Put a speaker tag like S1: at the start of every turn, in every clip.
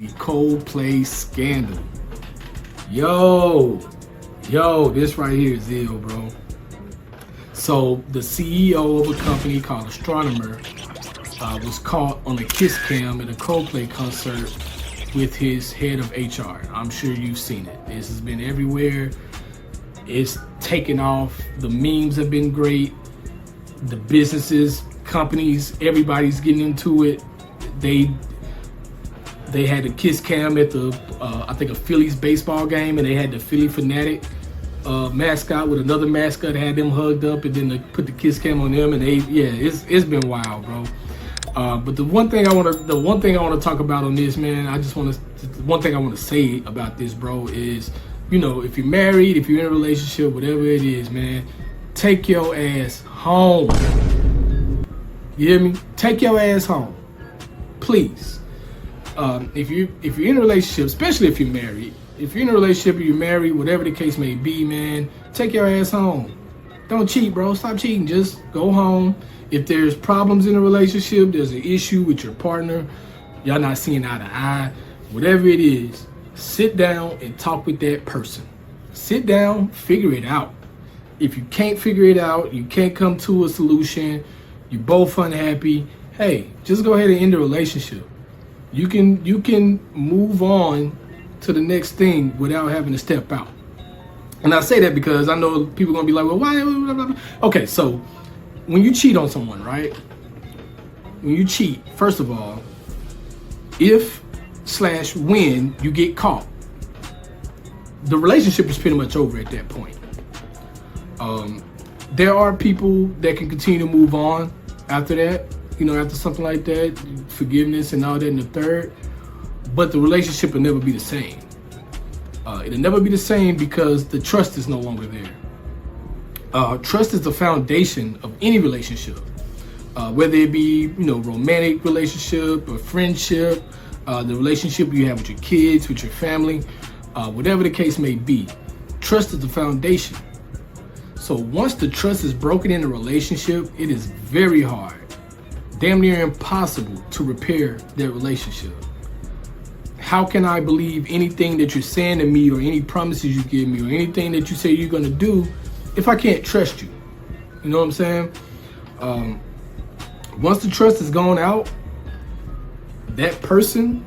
S1: The Coldplay Scandal. Yo, this right here is ill, bro. So the CEO of a company called Astronomer was caught on a kiss cam at a Coldplay concert with his head of HR. I'm sure you've seen it. This has been everywhere. It's taken off. The memes have been great. The businesses, companies, everybody's getting into it. They had a kiss cam at the, I think a Phillies baseball game, and they had the Philly Fanatic mascot with another mascot, had them hugged up, and then they put the kiss cam on them, and it's been wild, bro. But the one thing I want to talk about on this, man, one thing I want to say about this, bro, is, you know, if you're married, if you're in a relationship, whatever it is, man, take your ass home. You hear me? Take your ass home, please. If you're in a relationship, especially if you're married, or you're married, whatever the case may be, man, take your ass home. Don't cheat, bro. Stop cheating. Just go home. If there's problems in a relationship, there's an issue with your partner, y'all not seeing eye to eye, whatever it is, sit down and talk with that person. Sit down, figure it out. If you can't figure it out, you can't come to a solution, you're both unhappy, hey, just go ahead and end the relationship. You can move on to the next thing without having to step out. And I say that because I know people are gonna be like, well, why? Blah, blah, blah. Okay, so when you cheat on someone, right? When you cheat, first of all, when you get caught, the relationship is pretty much over at that point. There are people that can continue to move on after that, you know, after something like that, forgiveness and all that in the third, but the relationship will never be the same. It'll never be the same because the trust is no longer there. Trust is the foundation of any relationship, whether it be, you know, romantic relationship or friendship, the relationship you have with your kids, with your family, whatever the case may be. Trust is the foundation. So once the trust is broken in a relationship, it is very hard, damn near impossible to repair that relationship. How can I believe anything that you're saying to me or any promises you give me or anything that you say you're gonna do if I can't trust you? You know what I'm saying? Once the trust is gone out, that person,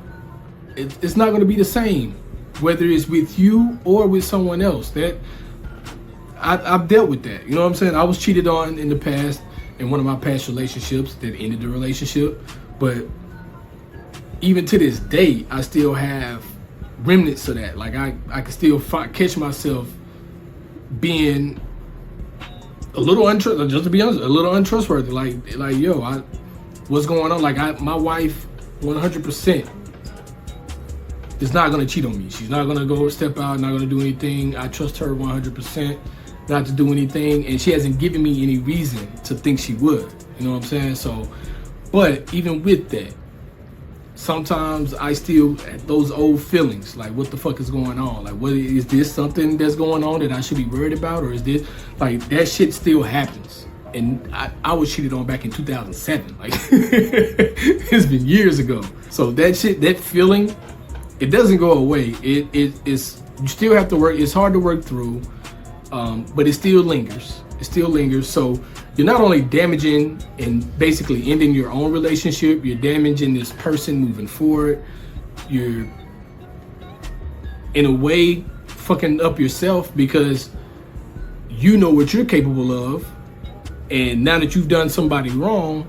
S1: it's not gonna be the same, whether it's with you or with someone else. I've dealt with that. You know what I'm saying? I was cheated on in the past, in one of my past relationships that ended the relationship, but even to this day, I still have remnants of that. Like I can still catch myself being a little untrustworthy, just to be honest, a little untrustworthy. Like yo, what's going on? Like my wife, 100% is not gonna cheat on me. She's not gonna go step out, not gonna do anything. I trust her 100% not to do anything, and she hasn't given me any reason to think she would. You know what I'm saying? So, but even with that, sometimes I still have those old feelings, like what the fuck is going on? Like, what is this something that's going on that I should be worried about, or is this, like, that shit still happens? And I was cheated on back in 2007. Like, it's been years ago. So that shit, that feeling, it doesn't go away. It's you still have to work. It's hard to work through, but it still lingers. It still lingers. So you're not only damaging and basically ending your own relationship, you're damaging this person moving forward. You're, in a way, fucking up yourself because you know what you're capable of. And now that you've done somebody wrong,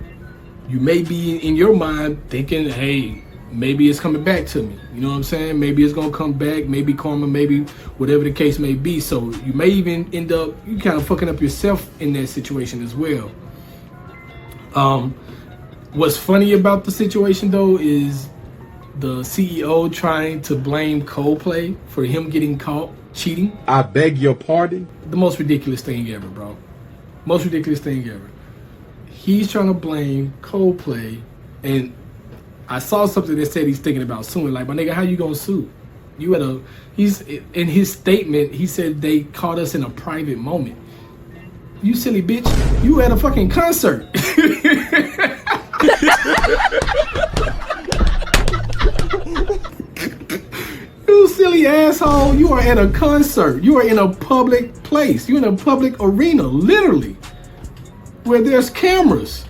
S1: you may be in your mind thinking, hey, maybe it's coming back to me. You know what I'm saying? Maybe it's gonna come back, maybe karma, maybe whatever the case may be. So you may even end up, you kind of fucking up yourself in that situation as well. What's funny about the situation though is the CEO trying to blame Coldplay for him getting caught cheating.
S2: I beg your pardon?
S1: The most ridiculous thing ever, bro. Most ridiculous thing ever. He's trying to blame Coldplay, and I saw something that said he's thinking about suing. Like, my nigga, how you gonna sue? He's in his statement, he said they caught us in a private moment. You silly bitch, you at a fucking concert. silly asshole. You are at a concert. You are in a public place. You're in a public arena, literally, where there's cameras.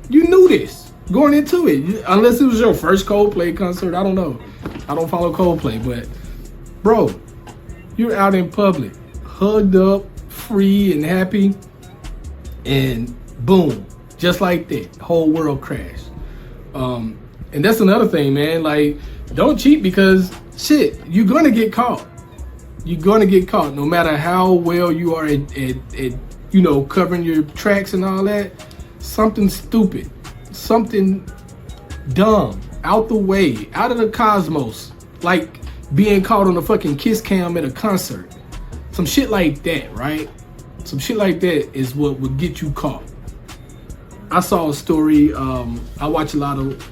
S1: You knew this going into it, unless it was your first Coldplay concert. I don't know. I don't follow Coldplay, but bro, you're out in public, hugged up, free and happy, and boom, just like that, the whole world crashed. And that's another thing, man. Like, don't cheat, because shit, you're gonna get caught. You're gonna get caught, no matter how well you are at you know, covering your tracks and all that. Something stupid, something dumb, out the way, out of the cosmos, like being caught on a fucking kiss cam at a concert. Some shit like that, right? Some shit like that is what would get you caught. I saw a story. I watch a lot of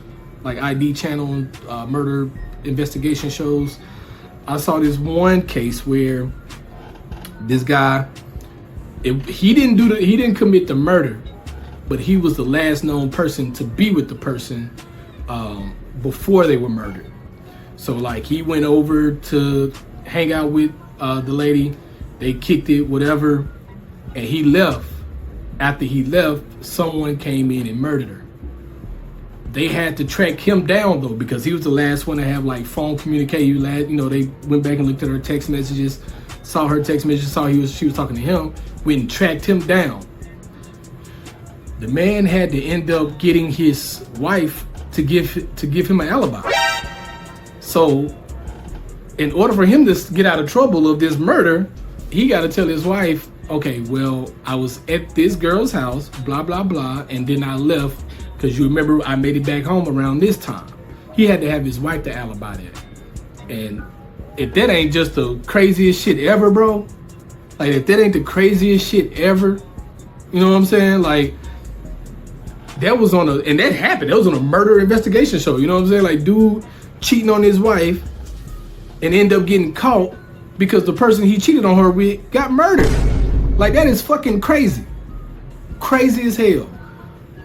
S1: like ID channel murder investigation shows. I saw this one case where this guy, he didn't commit the murder, but he was the last known person to be with the person before they were murdered. So like, he went over to hang out with the lady, they kicked it, whatever, and he left. After he left, someone came in and murdered her. They had to track him down though, because he was the last one to have like phone communication. You know, they went back and looked at her text messages, saw her text messages, saw she was talking to him, went and tracked him down. The man had to end up getting his wife to give him an alibi. So in order for him to get out of trouble of this murder, he got to tell his wife, okay, well, I was at this girl's house, blah, blah, blah, and then I left because you remember I made it back home around this time. He had to have his wife to alibi that. And if that ain't just the craziest shit ever, bro, like if that ain't the craziest shit ever, you know what I'm saying? Like, that was and that happened. That was on a murder investigation show, you know what I'm saying? Like, dude cheating on his wife and end up getting caught because the person he cheated on her with got murdered. Like, that is fucking crazy. Crazy as hell.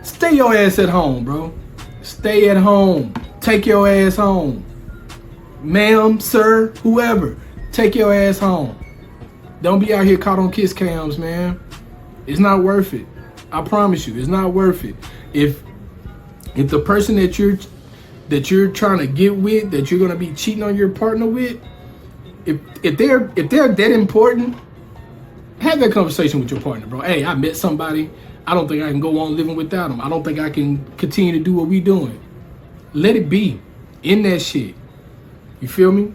S1: Stay your ass at home, bro. Stay at home. Take your ass home. Ma'am, sir, whoever, take your ass home. Don't be out here caught on kiss cams, man. It's not worth it. I promise you, it's not worth it. If the person that you're trying to get with, that you're gonna be cheating on your partner with, if they're that important, have that conversation with your partner, bro. Hey, I met somebody. I don't think I can go on living without them. I don't think I can continue to do what we doing. Let it be. In that shit. You feel me?